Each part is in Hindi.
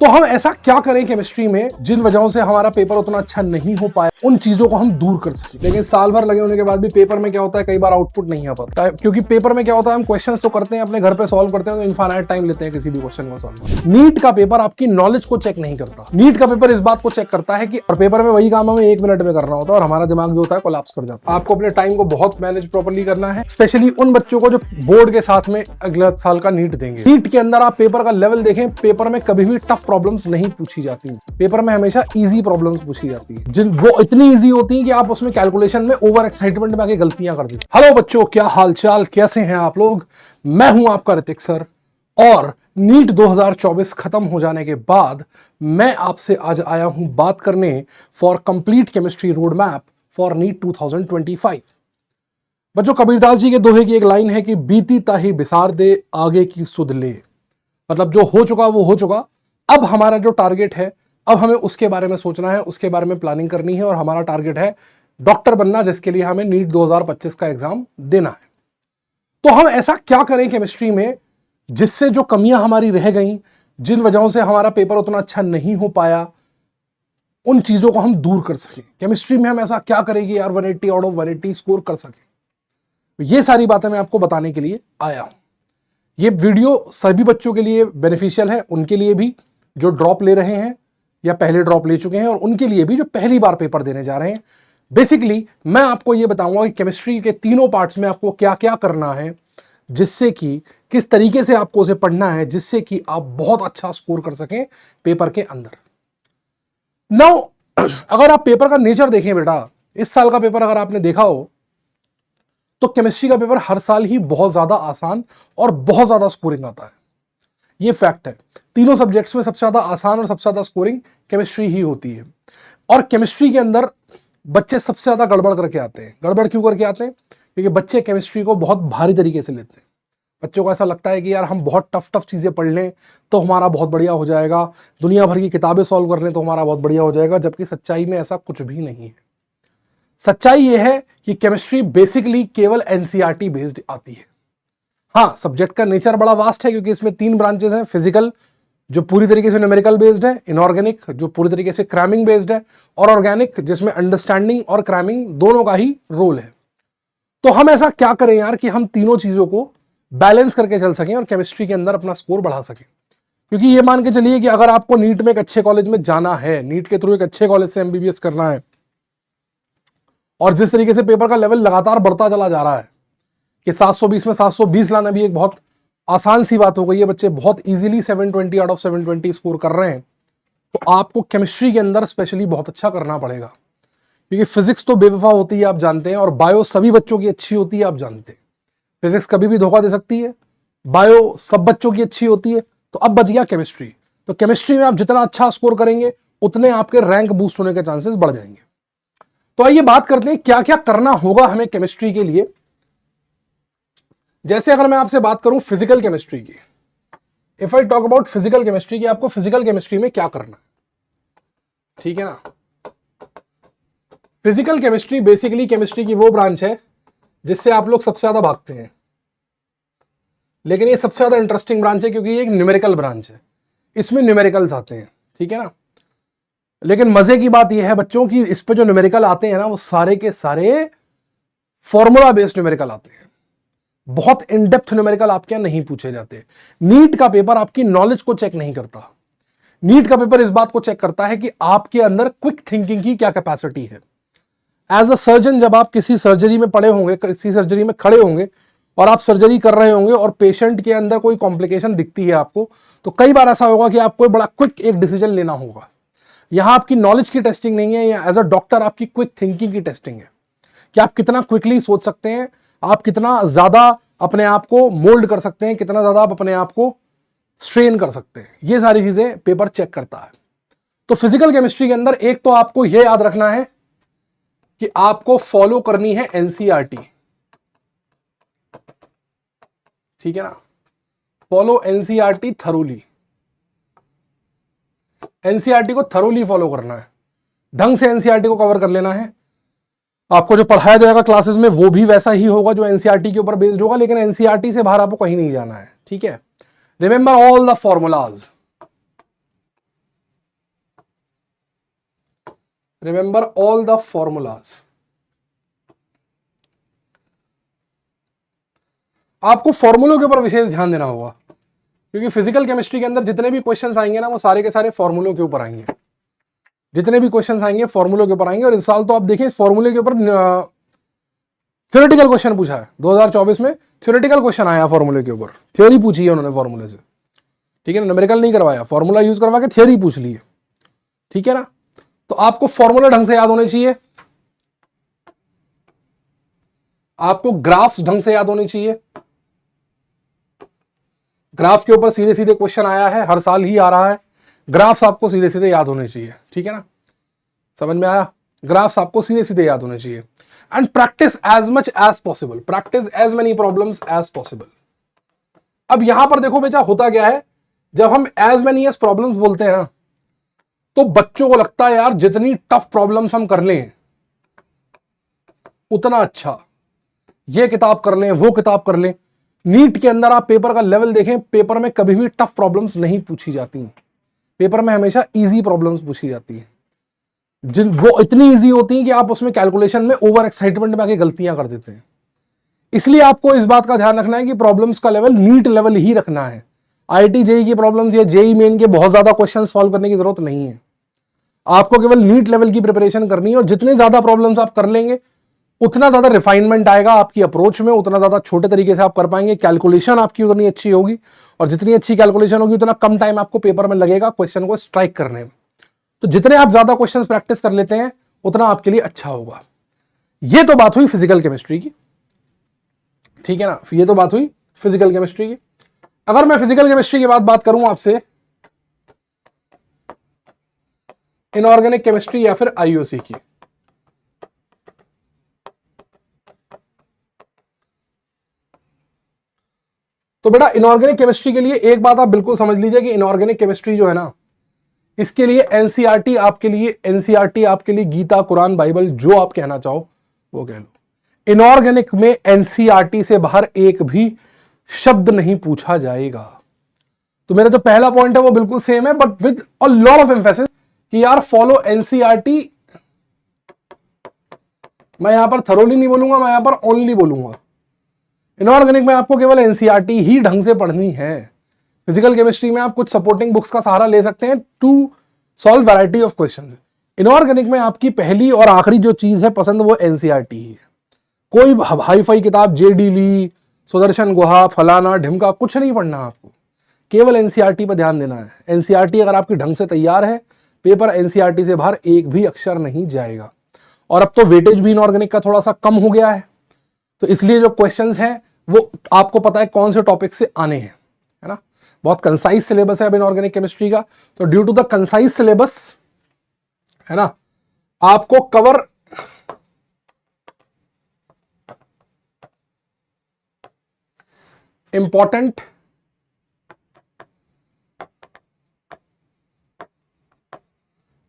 तो हम ऐसा क्या करें केमिस्ट्री में जिन वजहों से हमारा पेपर उतना अच्छा नहीं हो पाया, उन चीजों को हम दूर कर सकें। लेकिन साल भर लगे होने के बाद भी पेपर में क्या होता है, कई बार आउटपुट नहीं आ पाता, क्योंकि पेपर में क्या होता है, हम क्वेश्चंस तो करते हैं, अपने घर पे सॉल्व करते हैं, तो इनफाइनाइट टाइम लेते हैं किसी भी क्वेश्चन को सॉल्व करने। नीट का पेपर आपकी नॉलेज को चेक नहीं करता। नीट का पेपर इस बात को चेक करता है कि और पेपर में वही काम हमें 1 मिनट में करना होता है और हमारा दिमाग जो होता है कोलैप्स कर जाता है। आपको अपने टाइम को बहुत मैनेज प्रॉपर्ली करना है, स्पेशली उन बच्चों को जो बोर्ड के साथ में अगले साल का नीट देंगे। नीट के अंदर आप पेपर का लेवल देखें, पेपर में कभी भी टफ प्रॉब्लम्स नहीं पूछी जाती, पेपर में हमेशा इजी प्रॉब्लम्स पूछी जाती है, जिन वो इतनी इजी होती हैं कि आप उसमें कैलकुलेशन में ओवर एक्साइटमेंट में आके गलतियां कर देते। हेलो बच्चों, क्या हालचाल, कैसे हैं आप लोग? मैं हूं आपका ऋतिक सर, और नीट 2024 खत्म हो जाने के बाद मैं आपसे आज आया हूं बात करने for complete chemistry road map for NEET 2025। बच्चों, कबीरदास जी के दोहे की एक लाइन है कि बीती ताही बिसार दे, आगे की सुध ले। मतलब जो हो चुका वो हो चुका, अब हमारा जो टारगेट है, अब हमें उसके बारे में सोचना है, उसके बारे में प्लानिंग करनी है, और हमारा टारगेट है डॉक्टर बनना, जिसके लिए हमें नीट 2025 का एग्जाम देना है। तो हम ऐसा क्या करें केमिस्ट्री में जिससे जो कमियां हमारी रह गई, जिन वजहों से हमारा पेपर उतना अच्छा नहीं हो पाया, उन चीजों को हम दूर कर सकें। केमिस्ट्री में हम ऐसा क्या करें कि यार 180 आउट ऑफ 180 स्कोर कर सकें। ये सारी बातें मैं आपको बताने के लिए आया हूं। ये वीडियो सभी बच्चों के लिए बेनिफिशियल है, उनके लिए भी जो ड्रॉप ले रहे हैं या पहले ड्रॉप ले चुके हैं, और उनके लिए भी जो पहली बार पेपर देने जा रहे हैं। बेसिकली मैं आपको ये बताऊंगा कि केमिस्ट्री के तीनों पार्ट्स में आपको क्या क्या करना है, जिससे कि किस तरीके से आपको उसे पढ़ना है, जिससे कि आप बहुत अच्छा स्कोर कर सकें पेपर के अंदर। नाउ अगर आप पेपर का नेचर देखें बेटा, इस साल का पेपर अगर आपने देखा हो तो केमिस्ट्री का पेपर हर साल ही बहुत ज्यादा आसान और बहुत ज्यादा स्कोरिंग आता है। ये फैक्ट है। तीनों सब्जेक्ट्स में सबसे ज्यादा आसान और सबसे ज्यादा स्कोरिंग केमिस्ट्री ही होती है। और केमिस्ट्री के अंदर बच्चे सबसे ज्यादा गड़बड़ करके आते हैं। गड़बड़ क्यों करके आते हैं? क्योंकि बच्चे केमिस्ट्री को बहुत भारी तरीके से लेते हैं। बच्चों को ऐसा लगता है कि यार हम बहुत टफ चीजें पढ़ लें तो हमारा बहुत बढ़िया हो जाएगा, दुनिया भर की किताबें सॉल्व कर लें तो हमारा बहुत बढ़िया हो जाएगा, जबकि सच्चाई में ऐसा कुछ भी नहीं है। सच्चाई यह है कि केमिस्ट्री बेसिकली केवल एनसीईआरटी बेस्ड आती है। हाँ, सब्जेक्ट का नेचर बड़ा वास्ट है, क्योंकि इसमें 3 ब्रांचेस हैं। फिजिकल, जो पूरी तरीके से न्यूमेरिकल बेस्ड है, इनऑर्गेनिक, जो पूरी तरीके से क्रैमिंग बेस्ड है, और ऑर्गेनिक, जिसमें अंडरस्टैंडिंग और क्रैमिंग दोनों का ही रोल है। तो हम ऐसा क्या करें यार कि हम तीनों चीजों को बैलेंस करके चल सकें और केमिस्ट्री के अंदर अपना स्कोर बढ़ा सकें। क्योंकि ये मान के चलिए कि अगर आपको नीट में एक अच्छे कॉलेज में जाना है, नीट के थ्रू एक अच्छे कॉलेज से एमबीबीएस करना है, और जिस तरीके से पेपर का लेवल लगातार बढ़ता चला जा रहा है कि 720 में 720 लाना भी एक बहुत आसान सी बात हो गई है, बच्चे बहुत इजीली 720 आउट ऑफ 720 स्कोर कर रहे हैं। तो आपको केमिस्ट्री के अंदर स्पेशली बहुत अच्छा करना पड़ेगा, क्योंकि फिजिक्स तो बेवफा होती है आप जानते हैं, और बायो सभी बच्चों की अच्छी होती है आप जानते हैं। फिजिक्स कभी भी धोखा दे सकती है, बायो सब बच्चों की अच्छी होती है। तो अब बच गया केमिस्ट्री। तो केमिस्ट्री में आप जितना अच्छा स्कोर करेंगे उतने आपके रैंक बूस्ट होने के चांसेस बढ़ जाएंगे। तो आइए बात करते हैं क्या क्या करना होगा हमें केमिस्ट्री के लिए। जैसे अगर मैं आपसे बात करूं फिजिकल केमिस्ट्री की, if I talk about physical chemistry की, आपको फिजिकल केमिस्ट्री में क्या करना है, ठीक है ना। फिजिकल केमिस्ट्री बेसिकली केमिस्ट्री की वो ब्रांच है जिससे आप लोग सबसे ज्यादा भागते हैं, लेकिन ये सबसे ज्यादा इंटरेस्टिंग ब्रांच है, क्योंकि ये एक न्यूमेरिकल ब्रांच है। इसमें न्यूमेरिकल्स आते हैं, ठीक है ना। लेकिन मजे की बात यह है बच्चों की, इस पे जो न्यूमेरिकल आते हैं ना, वो सारे के सारे फॉर्मूला बेस्ड न्यूमेरिकल आते हैं। बहुत इन डेप्थ न्यूमेरिकल आपके यहां नहीं पूछे जाते। नीट का पेपर आपकी नॉलेज को चेक नहीं करता। नीट का पेपर इस बात को चेक करता है कि आपके अंदर क्विक थिंकिंग की क्या कैपेसिटी है। एज अ सर्जन, जब आप किसी सर्जरी में पड़े होंगे, किसी सर्जरी में खड़े होंगे और आप सर्जरी कर रहे होंगे और पेशेंट के अंदर कोई कॉम्प्लिकेशन दिखती है आपको, तो कई बार ऐसा होगा कि आपको बड़ा क्विक एक डिसीजन लेना होगा। यहां आपकी नॉलेज की टेस्टिंग नहीं है, या एज अ डॉक्टर आपकी क्विक थिंकिंग की टेस्टिंग है कि आप कितना क्विकली सोच सकते हैं, आप कितना ज्यादा अपने आप को मोल्ड कर सकते हैं, कितना ज्यादा आप अपने आप को स्ट्रेन कर सकते हैं। ये सारी चीजें पेपर चेक करता है। तो फिजिकल केमिस्ट्री के अंदर एक तो आपको यह याद रखना है कि आपको फॉलो करनी है एनसीईआरटी, ठीक है ना। Follow NCERT thoroughly. एनसीईआरटी को थरोली फॉलो करना है, ढंग से एनसीईआरटी को कवर कर लेना है। आपको जो पढ़ाया जाएगा क्लासेस में वो भी वैसा ही होगा जो एनसीईआरटी के ऊपर बेस्ड होगा, लेकिन एनसीईआरटी से बाहर आपको कहीं नहीं जाना है, ठीक है। Remember all the formulas. Remember all the formulas. आपको फॉर्मूलों के ऊपर विशेष ध्यान देना होगा, क्योंकि फिजिकल केमिस्ट्री के अंदर जितने भी क्वेश्चंस आएंगे ना, वो सारे के सारे फॉर्मूलों के ऊपर आएंगे। जितने भी क्वेश्चंस आएंगे फॉर्मूलों के ऊपर आएंगे। और इस साल तो आप देखें फॉर्मूले के ऊपर थ्योरेटिकल क्वेश्चन पूछा है। 2024 में थ्योरेटिकल क्वेश्चन आया फॉर्मूले के ऊपर, थ्योरी पूछी है उन्होंने फॉर्मूले से, ठीक है ना, न्यूमेरिकल नहीं करवाया, फॉर्मूला यूज करवा के थ्योरी पूछ ली है, ठीक है ना। तो आपको फॉर्मूला ढंग से याद होने चाहिए, आपको ग्राफ्स ढंग से याद होने चाहिए। ग्राफ के ऊपर सीधे सीधे क्वेश्चन आया है, हर साल ही आ रहा है, ग्राफ्स आपको सीधे सीधे याद होने चाहिए, ठीक है ना, समझ में आया। ग्राफ्स आपको सीधे सीधे याद होने चाहिए। And practice as much as possible, practice as many problems as possible. अब यहां पर देखो बेटा होता क्या है, जब हम एज मेनी एज प्रॉब्लम्स बोलते हैं ना, तो बच्चों को लगता है यार जितनी टफ प्रॉब्लम्स हम कर लें उतना अच्छा, ये किताब कर लें वो किताब कर लें। नीट के अंदर आप पेपर का लेवल देखें, पेपर में कभी भी टफ प्रॉब्लम्स नहीं पूछी जाती, पेपर में हमेशा इजी प्रॉब्लम्स पूछी जाती है, जिन वो इतनी इजी होती हैं कि आप उसमें कैलकुलेशन में ओवर एक्साइटमेंट में आके गलतियां कर देते हैं। इसलिए आपको इस बात का ध्यान रखना है कि प्रॉब्लम्स का लेवल नीट लेवल ही रखना है। आईआईटी जेई की प्रॉब्लम्स या जेई मेन के बहुत ज्यादा क्वेश्चन सॉल्व करने की जरूरत नहीं है, आपको केवल नीट लेवल की प्रिपरेशन करनी है। और जितने ज्यादा प्रॉब्लम्स आप कर लेंगे उतना ज्यादा रिफाइनमेंट आएगा आपकी अप्रोच में, उतना ज्यादा छोटे तरीके से आप कर पाएंगे, कैलकुलेशन आपकी उतनी अच्छी होगी, और जितनी अच्छी कैलकुलेशन होगी उतना कम टाइम आपको पेपर में लगेगा क्वेश्चन को स्ट्राइक करने में। तो जितने आप ज्यादा क्वेश्चंस प्रैक्टिस कर लेते हैं उतना आपके लिए अच्छा होगा। ये तो बात हुई फिजिकल केमिस्ट्री की, ठीक है ना, ये तो बात हुई फिजिकल केमिस्ट्री की। अगर मैं फिजिकल केमिस्ट्री की बात करूं आपसे, इनऑर्गेनिक केमिस्ट्री या फिर आईयूसी की, तो बेटा इनऑर्गेनिक केमिस्ट्री के लिए एक बात आप बिल्कुल समझ लीजिए कि इनऑर्गेनिक केमिस्ट्री जो है ना, इसके लिए एनसीईआरटी आपके लिए, एनसीईआरटी आपके लिए गीता कुरान बाइबल जो आप कहना चाहो वो कह लो। इनऑर्गेनिक में एनसीईआरटी से बाहर एक भी शब्द नहीं पूछा जाएगा। तो मेरा जो पहला पॉइंट है वो बिल्कुल सेम है, but with a lot of emphasis कि यार फॉलो एनसीईआरटी। मैं यहां पर थरोली नहीं बोलूंगा, मैं यहां पर ओनली बोलूंगा। इनऑर्गेनिक में आपको केवल एनसीईआरटी ही ढंग से पढ़नी है। फिजिकल केमिस्ट्री में आप कुछ सपोर्टिंग बुक्स का सहारा ले सकते हैं to solve variety of questions. Inorganic में आपकी पहली और आखिरी जो चीज है पसंद वो एनसीईआरटी ही है। कोई हाई फाई किताब जेडी ली, सुदर्शन गुहा, फलाना ढिमका कुछ नहीं पढ़ना आपको, केवल एनसीईआरटी पर ध्यान देना है। एनसीईआरटी अगर आपकी ढंग से तैयार है, पेपर एनसीईआरटी से बाहर एक भी अक्षर नहीं जाएगा। और अब तो वेटेज भी इनऑर्गेनिक का थोड़ा सा कम हो गया है, तो इसलिए जो क्वेश्चंस हैं वो आपको पता है कौन से टॉपिक से आने हैं, है ना। बहुत कंसाइज सिलेबस है अब इनऑर्गेनिक केमिस्ट्री का, तो due to the concise syllabus, है ना, आपको कवर इंपॉर्टेंट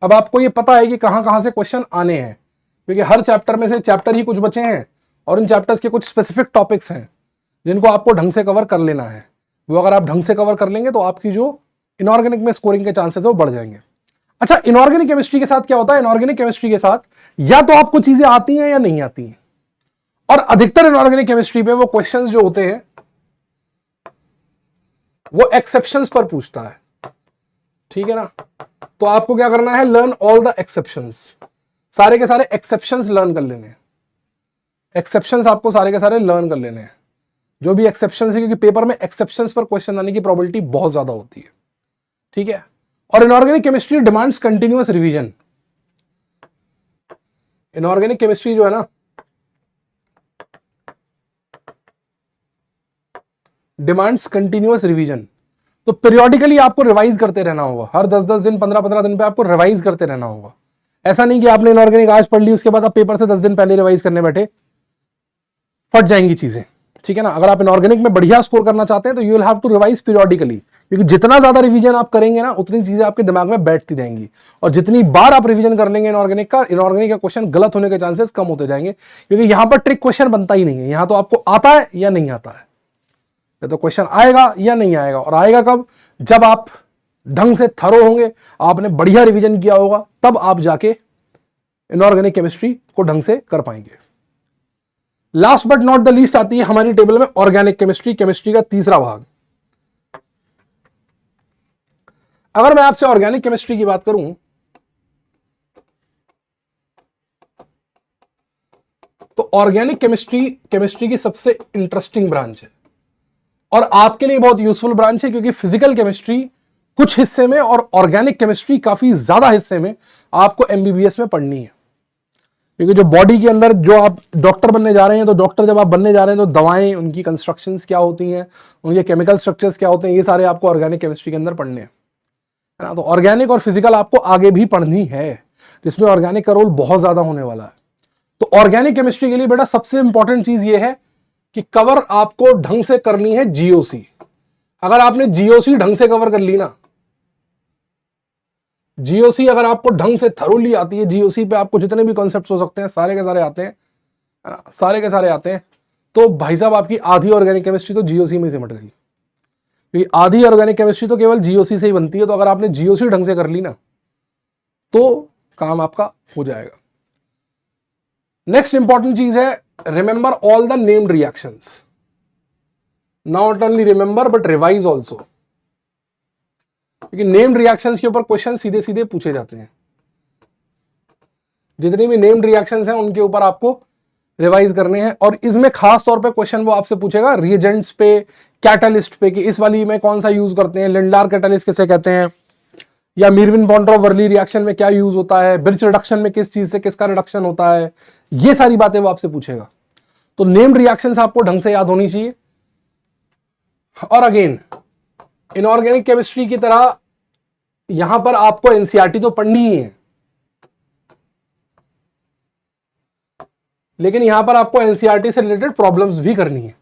अब आपको ये पता है कि कहां कहां से क्वेश्चन आने हैं, क्योंकि हर चैप्टर में से चैप्टर ही कुछ बचे हैं और उन चैप्टर्स के कुछ स्पेसिफिक टॉपिक्स हैं जिनको आपको ढंग से कवर कर लेना है। वो अगर आप ढंग से कवर कर लेंगे तो आपकी जो इनऑर्गेनिक में स्कोरिंग के चांसेस है वो बढ़ जाएंगे। अच्छा, इनऑर्गेनिक केमिस्ट्री के साथ क्या होता है, इनऑर्गेनिक केमिस्ट्री के साथ या तो आपको चीजें आती हैं या नहीं आती हैं, और अधिकतर इनऑर्गेनिक केमिस्ट्री पे वो क्वेश्चंस जो होते हैं वो एक्सेप्शंस पर पूछता है, ठीक है ना। तो आपको क्या करना है, लर्न ऑल द एक्सेप्शंस, सारे के सारे एक्सेप्शंस लर्न कर लेने हैं। एक्सेप्शंस आपको सारे के सारे लर्न कर लेने हैं, जो भी एक्सेप्शंस है, क्योंकि पेपर में एक्सेप्शंस पर क्वेश्चन आने की प्रोबेबिलिटी बहुत ज्यादा होती है, ठीक है। और inorganic chemistry demands continuous revision. Inorganic chemistry जो है ना, डिमांड्स कंटिन्यूअस रिवीजन, तो पीरियोडिकली आपको रिवाइज करते रहना होगा। हर 10-10 दिन 15-15 दिन पे आपको रिवाइज करते रहना होगा। ऐसा नहीं कि आपने इनऑर्गेनिक आज पढ़ ली उसके बाद आप पेपर से 10 दिन पहले रिवाइज करने बैठे, फट जाएंगी चीजें, ठीक है ना। अगर आप इनऑर्गेनिक में बढ़िया स्कोर करना चाहते हैं तो you will have to revise periodically, क्योंकि जितना ज्यादा रिवीजन आप करेंगे ना उतनी चीजें आपके दिमाग में बैठती रहेंगी, और जितनी बार आप रिवीजन कर लेंगे इनऑर्गेनिक का क्वेश्चन गलत होने के चांसेस कम होते जाएंगे, क्योंकि यहां पर ट्रिक क्वेश्चन बनता ही नहीं है। यहां तो आपको आता है या नहीं आता है, तो क्वेश्चन आएगा या नहीं आएगा, और आएगा कब, जब आप ढंग से थरो होंगे, आपने बढ़िया रिवीजन किया होगा, तब आप जाके इनऑर्गेनिक केमिस्ट्री को ढंग से कर पाएंगे। Last but not the least आती है हमारी टेबल में ऑर्गेनिक केमिस्ट्री, केमिस्ट्री का तीसरा भाग। अगर मैं आपसे ऑर्गेनिक केमिस्ट्री की बात करूं तो ऑर्गेनिक केमिस्ट्री केमिस्ट्री की सबसे इंटरेस्टिंग ब्रांच है और आपके लिए बहुत यूजफुल ब्रांच है, क्योंकि फिजिकल केमिस्ट्री कुछ हिस्से में और ऑर्गेनिक केमिस्ट्री काफी ज्यादा हिस्से में आपको एमबीबीएस में पढ़नी है। क्योंकि जो बॉडी के अंदर जो आप डॉक्टर बनने जा रहे हैं, तो डॉक्टर जब आप बनने जा रहे हैं तो दवाएं, उनकी कंस्ट्रक्शंस क्या होती हैं, उनके केमिकल स्ट्रक्चर्स क्या होते हैं, ये सारे आपको ऑर्गेनिक केमिस्ट्री के अंदर पढ़ने हैं, है ना। तो ऑर्गेनिक और फिजिकल आपको आगे भी पढ़नी है, जिसमें ऑर्गेनिक का रोल बहुत ज्यादा होने वाला है। तो ऑर्गेनिक केमिस्ट्री के लिए बेटा सबसे इंपॉर्टेंट चीज ये है कि कवर आपको ढंग से करनी है जीओसी। अगर आपने जीओसी ढंग से कवर कर ली ना, जीओसी अगर आपको ढंग से थरोली आती है, जीओसी पे आपको जितने भी कॉन्सेप्ट्स हो सकते हैं सारे के सारे आते हैं, है ना, सारे के सारे आते हैं, तो भाई साहब आपकी आधी ऑर्गेनिक केमिस्ट्री तो जीओसी में सिमट गई। क्योंकि आधी ऑर्गेनिक केमिस्ट्री तो केवल जीओसी से ही बनती है। तो अगर आपने जीओसी ढंग से कर ली ना तो काम आपका हो जाएगा। नेक्स्ट इंपॉर्टेंट चीज है, remember all the named reactions. Not only remember but revise also, क्योंकि नेम्ड रिएक्शंस के ऊपर क्वेश्चन सीधे सीधे पूछे जाते हैं। जितने भी नेम्ड रिएक्शंस हैं उनके ऊपर आपको रिवाइज करने हैं। और इसमें खास तौर पे क्वेश्चन वो आपसे पूछेगा रिएजेंट्स पे, कैटलिस्ट पे, कि इस वाली में कौन सा यूज करते हैं, लिंडार कैटलिस्ट किसे कहते हैं, या मीरविन बॉन्ड्रोव वर्ली रिएक्शन में क्या यूज होता है, ब्रिज रिडक्शन में किस चीज से किसका रिडक्शन होता है, ये सारी बातें वो आपसे पूछेगा। तो नेम्ड रिएक्शंस आपको ढंग से याद होनी चाहिए। और अगेन इनऑर्गेनिक केमिस्ट्री की तरह यहां पर आपको एनसीईआरटी तो पढ़नी ही है, लेकिन यहां पर आपको एनसीईआरटी से रिलेटेड प्रॉब्लम्स भी करनी है।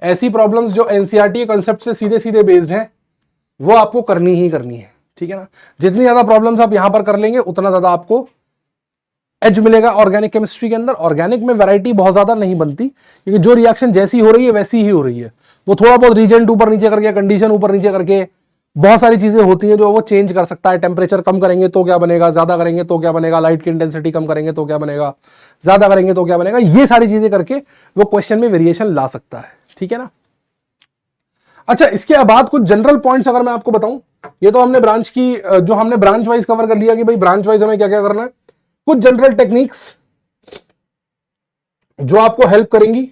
ऐसी प्रॉब्लम्स जो एनसीईआरटी के कॉन्सेप्ट से सीधे सीधे बेस्ड हैं वो आपको करनी ही करनी है, ठीक है ना। जितनी ज्यादा प्रॉब्लम्स आप यहां पर कर लेंगे उतना ज्यादा आपको एज मिलेगा ऑर्गेनिक केमिस्ट्री के अंदर। ऑर्गेनिक में वैरायटी बहुत ज्यादा नहीं बनती, क्योंकि जो रिएक्शन जैसी हो रही है वैसी ही हो रही है। वो थोड़ा बहुत रीजेंट ऊपर नीचे करके, कंडीशन ऊपर नीचे करके, बहुत सारी चीजें होती हैं जो वो चेंज कर सकता है। टेम्परेचर कम करेंगे तो क्या बनेगा, ज्यादा करेंगे तो क्या बनेगा, लाइट की इंटेंसिटी कम करेंगे तो क्या बनेगा, ज्यादा करेंगे तो क्या बनेगा, ये सारी चीजें करके वो क्वेश्चन में वेरिएशन ला सकता है, ठीक है ना। अच्छा, इसके बाद कुछ जनरल पॉइंट्स अगर मैं आपको बताऊं, ये तो हमने ब्रांच की, जो हमने ब्रांच वाइज कवर कर लिया कि भाई ब्रांच वाइज हमें क्या क्या करना है। कुछ जनरल टेक्निक्स जो आपको हेल्प करेंगी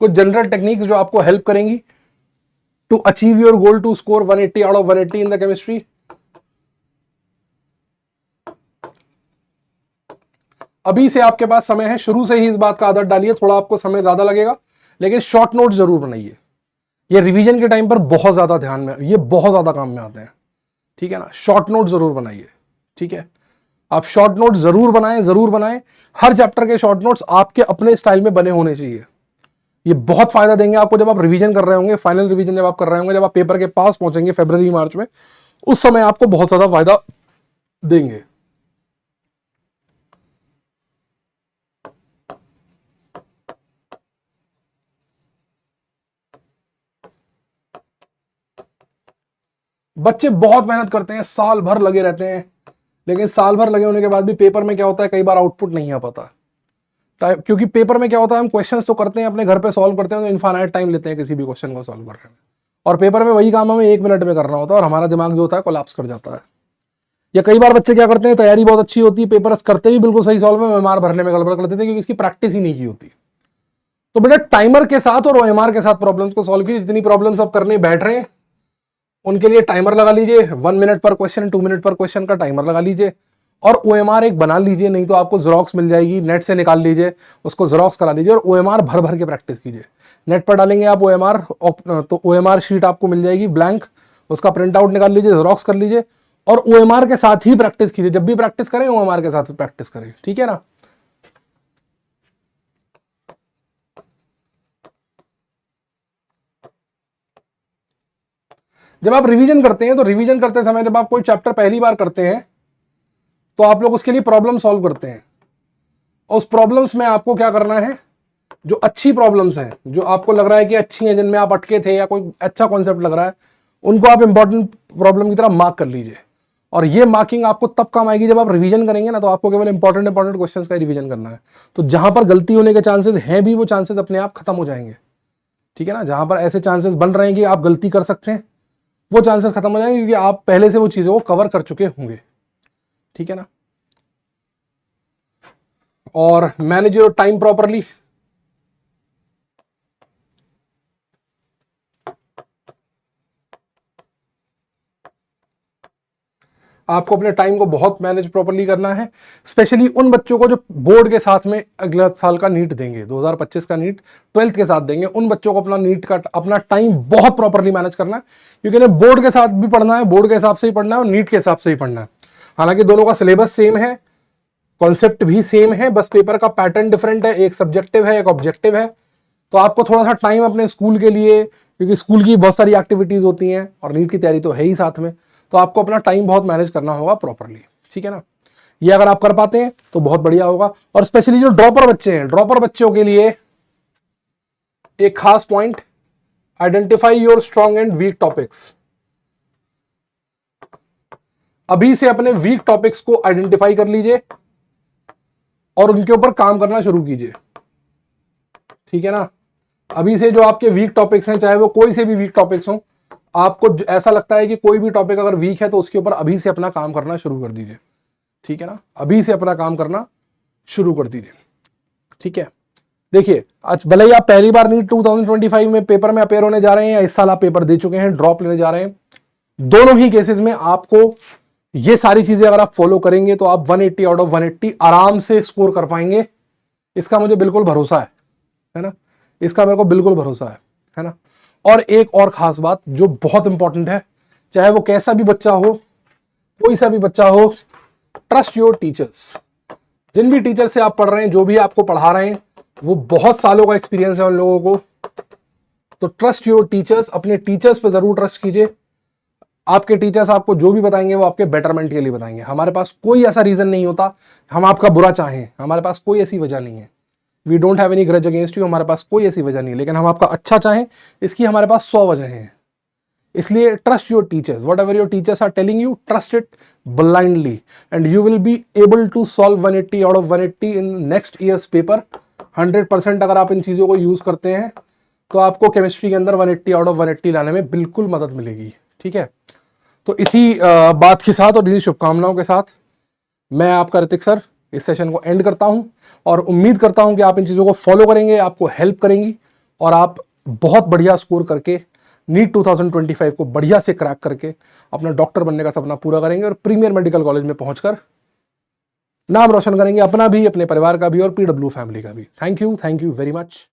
कुछ जनरल टेक्निक्स जो आपको हेल्प करेंगी to achieve your goal to score 180 out of 180 in the chemistry. अभी से आपके पास समय है, शुरू से ही इस बात का आदत डालिए। थोड़ा आपको समय ज्यादा लगेगा, लेकिन शॉर्ट नोट जरूर बनाइए। ये रिवीजन के टाइम पर बहुत ज्यादा ध्यान में, ये बहुत ज्यादा काम में आते हैं, ठीक है ना। शॉर्ट नोट जरूर बनाइए, ठीक है। आप शॉर्ट नोट जरूर बनाएं, जरूर बनाएं। हर चैप्टर के शॉर्ट नोट्स आपके अपने स्टाइल में बने होने चाहिए। ये बहुत फायदा देंगे आपको जब आप रिवीजन कर रहे होंगे, फाइनल रिवीजन जब आप कर रहे होंगे, जब आप पेपर के पास पहुंचेंगे फरवरी मार्च में, उस समय आपको बहुत ज्यादा फायदा देंगे। बच्चे बहुत मेहनत करते हैं, साल भर लगे रहते हैं, लेकिन साल भर लगे होने के बाद भी पेपर में क्या होता है, कई बार आउटपुट नहीं आ पाता। क्योंकि पेपर में क्या होता है, हम क्वेश्चंस तो करते हैं, अपने घर पे सॉल्व करते हैं, तो इनफाइनाइट टाइम लेते हैं किसी भी क्वेश्चन को सॉल्व करने में, और पेपर में वही काम हमें 1 मिनट में करना होता है, और हमारा दिमाग जो होता है कोलैप्स कर जाता है। या कई बार बच्चे क्या करते हैं, तैयारी बहुत अच्छी होती है, पेपर करते भी बिल्कुल सही सॉल्व में, ओएमआर भरने में गड़बड़ कर देते हैं, क्योंकि इसकी प्रैक्टिस ही नहीं की होती। तो बेटा टाइमर के साथ और ओएमआर के साथ प्रॉब्लम्स को सॉल्व कीजिए। जितनी प्रॉब्लम्स आप करने बैठ रहे हैं उनके लिए टाइमर लगा लीजिए, 1 मिनट पर क्वेश्चन, 2 मिनट पर क्वेश्चन का टाइमर लगा लीजिए, और ओएमआर एक बना लीजिए। नहीं तो आपको जेरोक्स मिल जाएगी, नेट से निकाल लीजिए, उसको जेरोक्स करा लीजिए, और ओएमआर भर भर के प्रैक्टिस कीजिए। नेट पर डालेंगे आप ओएमआर, तो ओएमआर शीट आपको मिल जाएगी ब्लैंक, उसका प्रिंट आउट निकाल लीजिए, जेरोक्स कर लीजिए, और ओएमआर के साथ ही प्रैक्टिस कीजिए। जब भी प्रैक्टिस करें ओएमआर के साथ प्रैक्टिस करें, ठीक है ना। जब आप रिवीजन करते हैं, तो रिवीजन करते समय जब आप कोई चैप्टर पहली बार करते हैं तो आप लोग उसके लिए प्रॉब्लम सॉल्व करते हैं, और उस प्रॉब्लम्स में आपको क्या करना है, जो अच्छी प्रॉब्लम्स हैं, जो आपको लग रहा है कि अच्छी हैं, जिनमें आप अटके थे या कोई अच्छा कॉन्सेप्ट लग रहा है, उनको आप इंपॉर्टेंट प्रॉब्लम की तरह मार्क कर लीजिए। और ये मार्किंग आपको तब काम आएगी जब आप रिवीजन करेंगे ना, तो आपको केवल इंपॉर्टेंट क्वेश्चंस का रिवीजन करना है। तो जहां पर गलती होने के चांसेस हैं भी, वो चांसेस अपने आप खत्म हो जाएंगे। ठीक है ना, जहां पर ऐसे चांसेस बन रहे हैं कि आप गलती कर सकते हैं, वो चांसेस खत्म हो जाएंगे, क्योंकि आप पहले से वो चीजों को कवर कर चुके होंगे। ठीक है ना। और मैनेज योर टाइम प्रॉपरली। आपको अपने टाइम को बहुत मैनेज प्रॉपरली करना है, स्पेशली उन बच्चों को जो बोर्ड के साथ में अगले साल का नीट देंगे, 2025 का नीट 12th के साथ देंगे। उन बच्चों को अपना नीट का अपना टाइम बहुत प्रॉपरली मैनेज करना है, क्योंकि इन्हें बोर्ड के साथ भी पढ़ना है, बोर्ड के हिसाब से ही पढ़ना है और नीट के हिसाब से ही पढ़ना है। हालांकि दोनों का सिलेबस सेम है, कॉन्सेप्ट भी सेम है, बस पेपर का पैटर्न डिफरेंट है, एक सब्जेक्टिव है एक ऑब्जेक्टिव है। तो आपको थोड़ा सा टाइम अपने स्कूल के लिए, क्योंकि स्कूल की बहुत सारी एक्टिविटीज होती हैं और नीट की तैयारी तो है ही साथ में, तो आपको अपना टाइम बहुत मैनेज करना होगा प्रॉपरली। ठीक है ना। ये अगर आप कर पाते हैं तो बहुत बढ़िया होगा। और स्पेशली जो ड्रॉपर बच्चे हैं, ड्रॉपर बच्चों के लिए एक खास point, identify your strong and weak topics. अभी से अपने वीक टॉपिक्स को आइडेंटिफाई कर लीजिए और उनके ऊपर काम करना शुरू कीजिए। ठीक है ना। अभी से जो आपके वीक टॉपिक्स हैं, चाहे वो कोई से भी वीक टॉपिक्स हों, आपको ऐसा लगता है कि कोई भी टॉपिक अगर वीक है तो उसके ऊपर अभी से अपना काम करना शुरू कर दीजिए। ठीक है ना, अभी से अपना काम करना शुरू कर दीजिए। ठीक है। देखिए, आज भले ही आप पहली बार नीट 2025 में पेपर में अपेयर होने जा रहे हैं, या इस साल आप पेपर दे चुके हैं, ड्रॉप लेने जा रहे हैं, दोनों ही केसेस में आपको ये सारी चीजें अगर आप फॉलो करेंगे तो आप 180 आउट ऑफ 180 आराम से स्कोर कर पाएंगे। इसका मुझे बिल्कुल भरोसा है ना, इसका मेरे को बिल्कुल भरोसा है ना। और एक और खास बात जो बहुत इंपॉर्टेंट है, चाहे वो कैसा भी बच्चा हो, कोई सा भी बच्चा हो, ट्रस्ट योर टीचर्स। जिन भी टीचर से आप पढ़ रहे हैं, जो भी आपको पढ़ा रहे हैं, वो बहुत सालों का एक्सपीरियंस है उन लोगों को। तो ट्रस्ट योर टीचर्स, अपने टीचर्स पे जरूर ट्रस्ट कीजिए। आपके टीचर्स आपको जो भी बताएंगे वो आपके बेटरमेंट के लिए बताएंगे। हमारे पास कोई ऐसा रीजन नहीं होता हम आपका बुरा चाहें, हमारे पास कोई ऐसी वजह नहीं है। We don't have any grudge against you, हमारे पास कोई ऐसी वजह नहीं है, लेकिन हम आपका अच्छा चाहें इसकी हमारे पास 100 वजह हैं। इसलिए trust your teachers, whatever your teachers are telling you, trust it blindly and you will be able to solve 180 out of 180 in next years paper. 100% अगर आप इन चीजों को यूज करते हैं तो आपको केमिस्ट्री के अंदर 180 आउट ऑफ 180 लाने में बिल्कुल मदद मिलेगी। ठीक है। तो इसी बात के साथ और इन्हीं शुभकामनाओं के साथ मैं आपका ऋतिक सर इस सेशन को एंड करता हूं, और उम्मीद करता हूं कि आप इन चीज़ों को फॉलो करेंगे, आपको हेल्प करेंगी और आप बहुत बढ़िया स्कोर करके नीट 2025 को बढ़िया से क्रैक करके अपना डॉक्टर बनने का सपना पूरा करेंगे और प्रीमियर मेडिकल कॉलेज में पहुंचकर नाम रोशन करेंगे, अपना भी, अपने परिवार का भी और पीडब्ल्यू फैमिली का भी। Thank you very much.